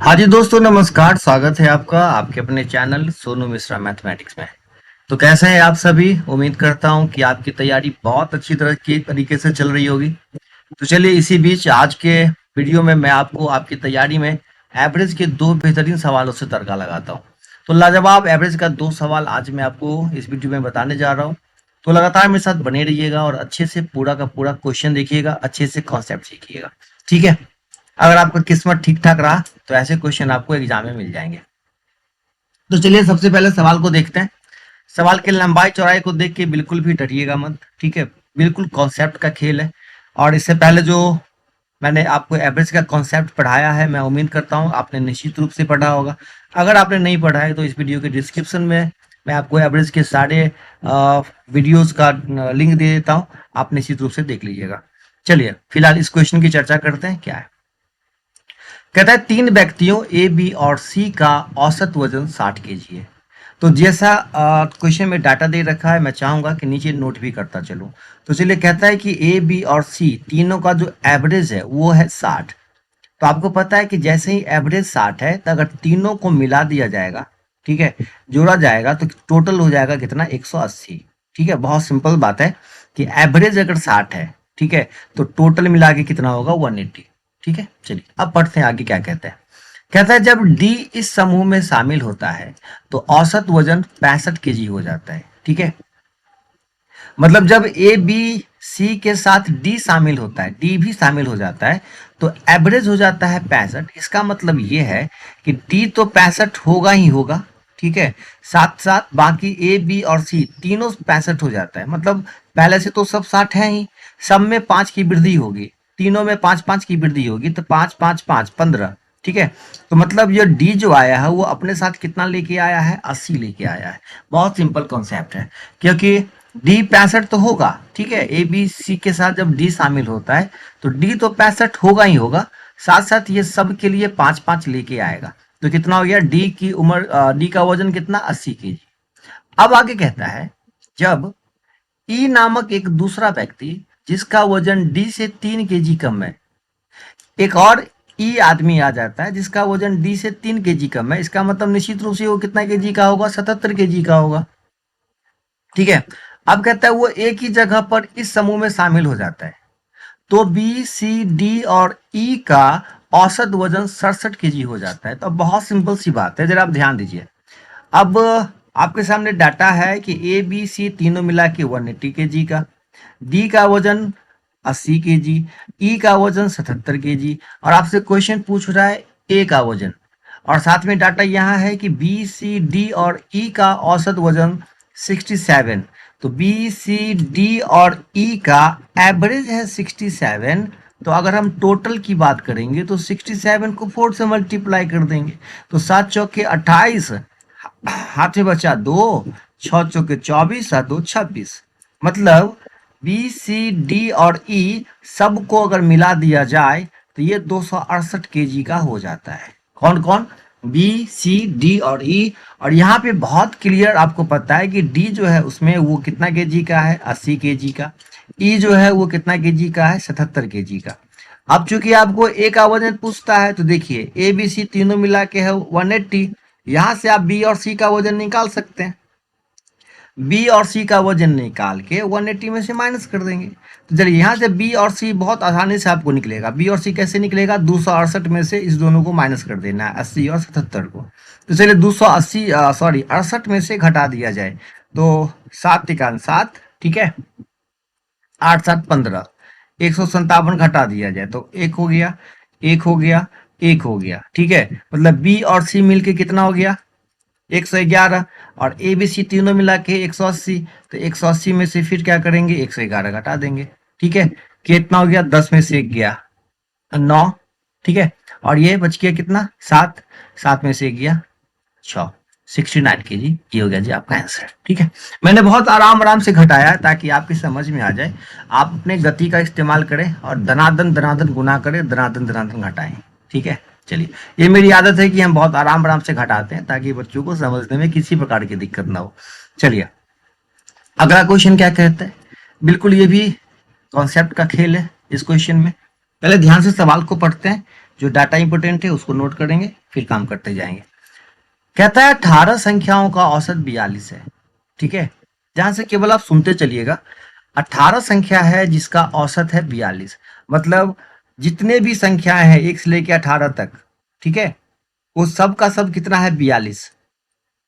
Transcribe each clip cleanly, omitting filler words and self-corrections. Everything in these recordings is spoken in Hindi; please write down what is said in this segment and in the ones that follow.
हाँ जी दोस्तों, नमस्कार। स्वागत है आपका आपके अपने चैनल सोनू मिश्रा मैथमेटिक्स में। तो कैसे हैं आप सभी? उम्मीद करता हूं कि आपकी तैयारी बहुत अच्छी तरह की तरीके से चल रही होगी। तो चलिए, इसी बीच आज के वीडियो में मैं आपको आपकी तैयारी में एवरेज के दो बेहतरीन सवालों से तड़का लगाता हूँ। तो लाजवाब एवरेज का दो सवाल आज मैं आपको इस वीडियो में बताने जा रहा हूँ। तो लगातार मेरे साथ बने रहिएगा और अच्छे से पूरा का पूरा क्वेश्चन देखिएगा, अच्छे से कॉन्सेप्ट सीखिएगा। ठीक है? अगर आपका किस्मत ठीक ठाक रहा तो ऐसे क्वेश्चन आपको एग्जाम में मिल जाएंगे। तो चलिए, सबसे पहले सवाल को देखते हैं। सवाल की लंबाई चौड़ाई को देख के बिल्कुल भी डरिएगा मत। ठीक है? बिल्कुल कॉन्सेप्ट का खेल है। और इससे पहले जो मैंने आपको एवरेज का कॉन्सेप्ट पढ़ाया है, मैं उम्मीद करता हूँ आपने निश्चित रूप से पढ़ा होगा। अगर आपने नहीं पढ़ा है तो इस वीडियो के डिस्क्रिप्शन में मैं आपको एवरेज के सारे वीडियोस का लिंक दे देता हूँ। आप निश्चित रूप से देख लीजिएगा। चलिए, फिलहाल इस क्वेश्चन की चर्चा करते हैं। क्या है? कहता है तीन व्यक्तियों ए बी और सी का औसत वजन 60 केजी है। तो जैसा क्वेश्चन में डाटा दे रखा है, मैं चाहूंगा कि नीचे नोट भी करता चलूं। तो चलिए, कहता है कि ए बी और सी तीनों का जो एवरेज है वो है 60। तो आपको पता है कि जैसे ही एवरेज 60 है तो अगर तीनों को मिला दिया जाएगा, ठीक है, जोड़ा जाएगा तो टोटल हो जाएगा कितना? 180। ठीक है, बहुत सिंपल बात है कि एवरेज अगर 60 है, ठीक है, तो टोटल मिला के कितना होगा? 180। ठीक है, चलिए अब पढ़ते हैं आगे क्या कहते हैं। कहता है जब डी इस समूह में शामिल होता है तो औसत वजन 65 केजी हो जाता है। ठीक है, मतलब जब ए बी सी के साथ डी शामिल होता है, डी भी शामिल हो जाता है, तो एवरेज हो जाता है 65। इसका मतलब ये है कि डी तो 65 होगा ही होगा। ठीक है, साथ साथ बाकी ए बी और सी तीनों 65 हो जाता है। मतलब पहले से तो सब 60 है ही, सब में 5 की वृद्धि होगी, तीनों में 5 5 की वृद्धि होगी, तो 5 5 5 15। ठीक है, तो मतलब ये डी जो आया है वो अपने साथ कितना लेके आया है? 80 लेके आया है। बहुत सिंपल कॉन्सेप्ट है, क्योंकि डी 65 तो होगा। ठीक है, ए बी सी के साथ जब डी शामिल होता है तो डी तो 65 होगा ही होगा, साथ साथ ये सब के लिए 5 5 लेके आएगा। तो कितना हो गया? डी की उम्र, डी का वजन कितना? 80 केजी। अब आगे कहता है जब ई नामक एक दूसरा व्यक्ति जिसका वजन डी से 3 केजी कम है, एक और ई आदमी आ जाता है जिसका वजन डी से 3 केजी कम है, इसका मतलब निश्चित रूप से वो कितना केजी का होगा? 77 केजी का होगा। ठीक है, अब कहता है वो एक ही जगह पर इस समूह में शामिल हो जाता है, तो बी सी डी और ई का औसत वजन 67 केजी हो जाता है। तो अब बहुत सिंपल सी बात है, जरा आप ध्यान दीजिए। अब आपके सामने डाटा है कि ए बी सी तीनों मिला के 180 केजी का, डी का वजन 80 केजी, ई का वजन 77 केजी, और आपसे क्वेश्चन पूछ रहा है ए का वजन। और साथ में डाटा यहाँ है कि बी सी डी और ई का औसत वजन 67। तो बी सी डी और ई का एवरेज है 67। तो अगर हम टोटल की बात करेंगे तो 67 को 4 से मल्टीप्लाई कर देंगे, तो 7 चौके 28, हाथ में बचा 2, 6 चौके 24, 7 2 26। मतलब बी सी डी और ई सबको अगर मिला दिया जाए तो ये 268 केजी का हो जाता है। कौन कौन? बी सी डी और ई। और यहाँ पे बहुत क्लियर आपको पता है कि डी जो है उसमें वो कितना केजी का है? 80 केजी का। ई जो है वो कितना केजी का है? 77 केजी का। अब चूंकि आपको ए का वजन पूछता है तो देखिए ए बी सी तीनों मिला के है 180। यहाँ से आप बी और सी का वजन निकाल सकते हैं। बी और सी का वजन निकाल के 180 में से माइनस कर देंगे। तो चलिए, यहाँ से बी और सी बहुत आसानी से आपको निकलेगा। बी और सी कैसे निकलेगा? 268 में से इस दोनों को माइनस कर देना है, 80 और 77 को। तो चलिए 280 सॉरी 68 में से घटा दिया जाए तो 7 तिकान 7, ठीक है, 8 7 15, 157 घटा दिया जाए तो एक हो गया, एक हो गया, एक हो गया। ठीक है, मतलब बी और सी मिलके कितना हो गया? 111। और ए बी सी तीनों मिला के 180। तो 180 में से फिर क्या करेंगे? 111 घटा देंगे। ठीक है, कितना हो गया? 10 में से 1 गया 9। ठीक है, और ये बच गया कितना? 7, 7 में से 1 गया 6, 69 केजी। ये हो गया जी आपका आंसर। ठीक है, मैंने बहुत आराम आराम से घटाया है ताकि आपकी समझ में आ जाए। आप अपने गति का इस्तेमाल करें और धनाधन धनाधन गुना करें, धनाधन धनाधन घटाएं। ठीक है, चलिए, ये मेरी आदत है कि हम बहुत आराम आराम से घटाते हैं ताकि बच्चों को समझने में किसी प्रकार की दिक्कत ना हो। चलिए, अगला क्वेश्चन क्या कहता है? बिल्कुल ये भी कॉन्सेप्ट का खेल है। इस क्वेश्चन में पहले ध्यान से सवाल को पढ़ते हैं, जो डाटा इंपोर्टेंट है उसको नोट करेंगे, फिर काम करते जाएंगे। कहता है 18 संख्याओं का औसत 42 है। ठीक है, ध्यान से केवल आप सुनते चलिएगा। 18 संख्या है जिसका औसत है 42, मतलब जितने भी संख्याएं हैं 1 से लेकर 18 तक, ठीक है, वो सब का सब कितना है 42।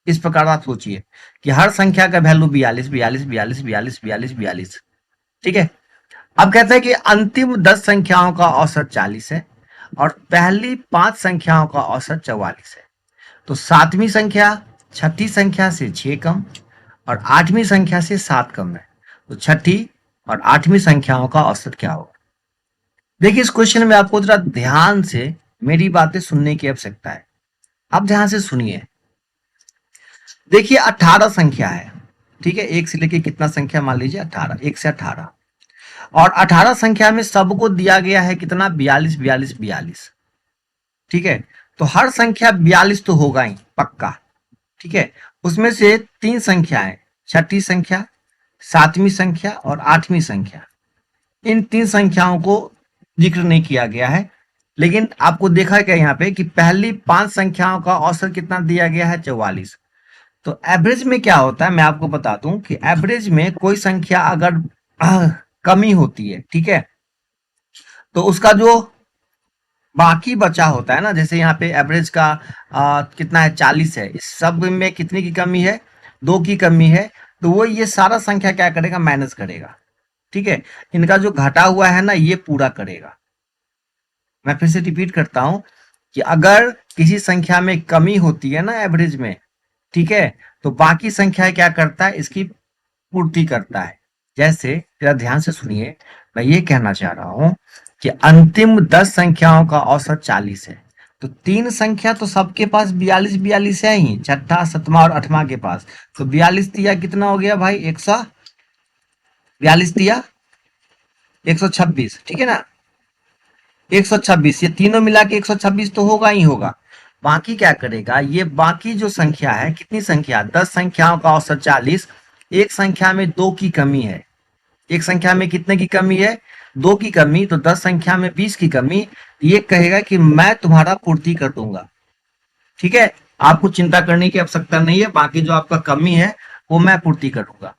इस प्रकार आप सोचिए कि हर संख्या का वैल्यू 42 42 42 42 42 42। ठीक है, अब कहते हैं कि अंतिम 10 संख्याओं का औसत 40 है और पहली 5 संख्याओं का औसत 44 है। तो सातवीं संख्या छठी संख्या से 6 कम और आठवीं संख्या से 7 कम है। तो छठी और आठवीं संख्याओं का औसत क्या होगा? देखिए, इस क्वेश्चन में आपको जरा ध्यान से मेरी बातें सुनने की आवश्यकता है। आप ध्यान से सुनिए। देखिए, 18 संख्या है, ठीक है, एक से लेके कितना संख्या मान लीजिए 18, 1 से 18, और 18 संख्या में सबको दिया गया है कितना 42 42 42। ठीक है, तो हर संख्या 42 तो होगा ही पक्का। ठीक है, उसमें से 3 संख्याएं, छठी संख्या, सातवीं संख्या और आठवीं संख्या, इन 3 संख्याओं को जिक्र नहीं किया गया है। लेकिन आपको देखा गया यहाँ पे कि पहली 5 संख्याओं का औसत कितना दिया गया है 44। तो एवरेज में क्या होता है मैं आपको बता दूं कि एवरेज में कोई संख्या अगर कमी होती है, ठीक है, तो उसका जो बाकी बचा होता है ना, जैसे यहाँ पे एवरेज का कितना है 40 है, इस सब में कितनी की कमी है 2 की कमी है, तो वो ये सारा संख्या क्या करेगा माइनस करेगा। ठीक है, इनका जो घटा हुआ है ना ये पूरा करेगा। मैं फिर से रिपीट करता हूं कि अगर किसी संख्या में कमी होती है ना एवरेज में, ठीक है, तो बाकी संख्या क्या करता है इसकी पूर्ति करता है। जैसे जरा ध्यान से सुनिए, मैं ये कहना चाह रहा हूं कि अंतिम 10 संख्याओं का औसत 40 है। तो 3 संख्या तो सबके पास 42 42 है ही, छठा सतमा और अठवां के पास। तो 42 दिया कितना हो गया भाई 142 दिया 126, ठीक है ना, 126, ये तीनों मिला के 126 तो होगा ही होगा। बाकी क्या करेगा, ये बाकी जो संख्या है, कितनी संख्या 10 संख्याओं का औसत 40, एक संख्या में 2 की कमी है। एक संख्या में कितने की कमी है 2 की कमी, तो 10 संख्या में 20 की कमी। ये कहेगा कि मैं तुम्हारा पूर्ति कर दूंगा। ठीक है, आपको चिंता करने की आवश्यकता नहीं है, बाकी जो आपका कमी है वो मैं पूर्ति करूंगा।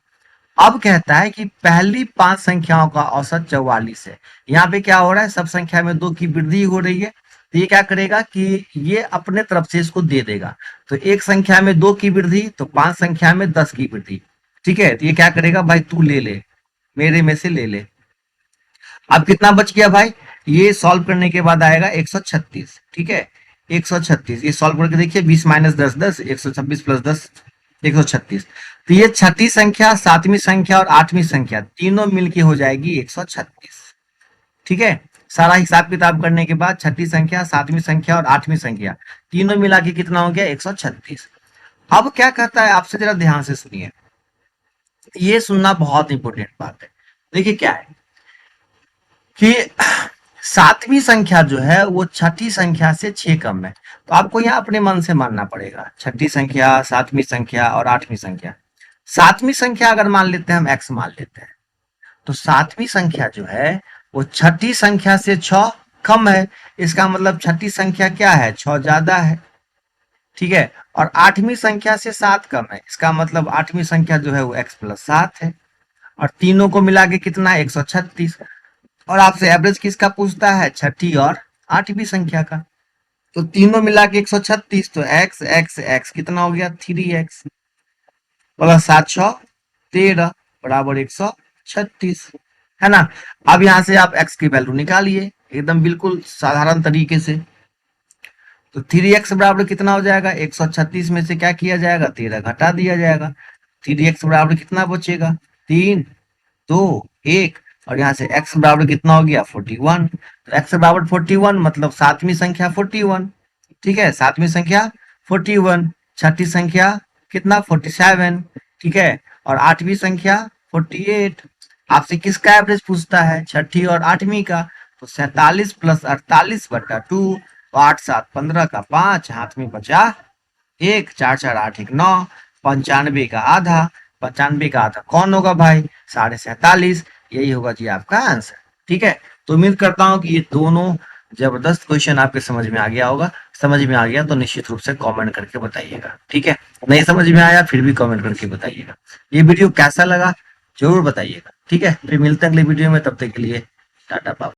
अब कहता है कि पहली 5 संख्याओं का औसत 44 है। यहाँ पे क्या हो रहा है, सब संख्या में 2 की वृद्धि हो रही है, तो ये क्या करेगा कि ये अपने तरफ से इसको दे देगा। तो एक संख्या में 2 की वृद्धि, तो 5 संख्या में 10 की वृद्धि। ठीक है, तो ये क्या करेगा भाई तू ले ले, मेरे में से ले ले। अब कितना बच गया भाई, ये सॉल्व करने के बाद आएगा 136। ठीक है, 136 ये सॉल्व करके देखिए, 20 माइनस 10 10, 126 प्लस 10 136। तो ये छठी संख्या, सातवीं संख्या और आठवीं संख्या तीनों मिलके हो जाएगी 136। ठीक है, सारा हिसाब किताब करने के बाद छठी संख्या, सातवीं संख्या और आठवीं संख्या तीनों मिला के कितना हो गया 136। अब क्या कहता है, आपसे जरा ध्यान से सुनिए, ये सुनना बहुत इंपॉर्टेंट बात है। देखिए क्या है कि सातवीं संख्या जो है वो छठी संख्या से 6 कम है। तो आपको यहाँ अपने मन से मानना पड़ेगा, छठी संख्या, सातवीं संख्या और आठवीं संख्या। सातवीं संख्या अगर मान लेते हैं हम x मान लेते हैं, तो सातवीं संख्या जो है वो छठी संख्या से 6 कम है। इसका मतलब छठी संख्या क्या है 6 ज्यादा है। ठीक है, और आठवीं संख्या से 7 कम है, इसका मतलब आठवीं संख्या जो है वो x प्लस 7 है। और तीनों को मिला के कितना 136। और आपसे एवरेज किसका पूछता है, छठी और आठवीं संख्या का। तो तीनों मिला के 136, तो x x x कितना हो गया 3x प्लस 7 6 13 बराबर 136, है ना। अब यहां से आप x की वैल्यू निकालिए एकदम बिल्कुल साधारण तरीके से। तो 3x बराबर कितना हो जाएगा, 136 में से क्या किया जाएगा 13 घटा दिया जाएगा। 3x बराबर कितना बचेगा 3 2 1, और यहाँ से x बराबर कितना हो गया 41। तो x बराबर 41 मतलब सातवीं संख्या 41। ठीक है, सातवीं संख्या 41, छठी संख्या कितना 47। ठीक है, और आठवीं संख्या 48। आपसे किसका एवरेज पूछता है, छठी और आठवीं का। तो 47 प्लस 48 बटा 2, तो 8 7 15 का 5, हाथ में बचा 1, 4 4 8 1 9, 95 का आधा। 95 का आधा कौन होगा भाई 47.5। यही होगा जी आपका आंसर। ठीक है, तो उम्मीद करता हूं कि ये दोनों जबरदस्त क्वेश्चन आपके समझ में आ गया होगा। समझ में आ गया तो निश्चित रूप से कमेंट करके बताइएगा, ठीक है। नहीं समझ में आया फिर भी कमेंट करके बताइएगा। ये वीडियो कैसा लगा जरूर बताइएगा, ठीक है। फिर मिलते हैं अगले वीडियो में, तब तक के लिए टाटा बाय।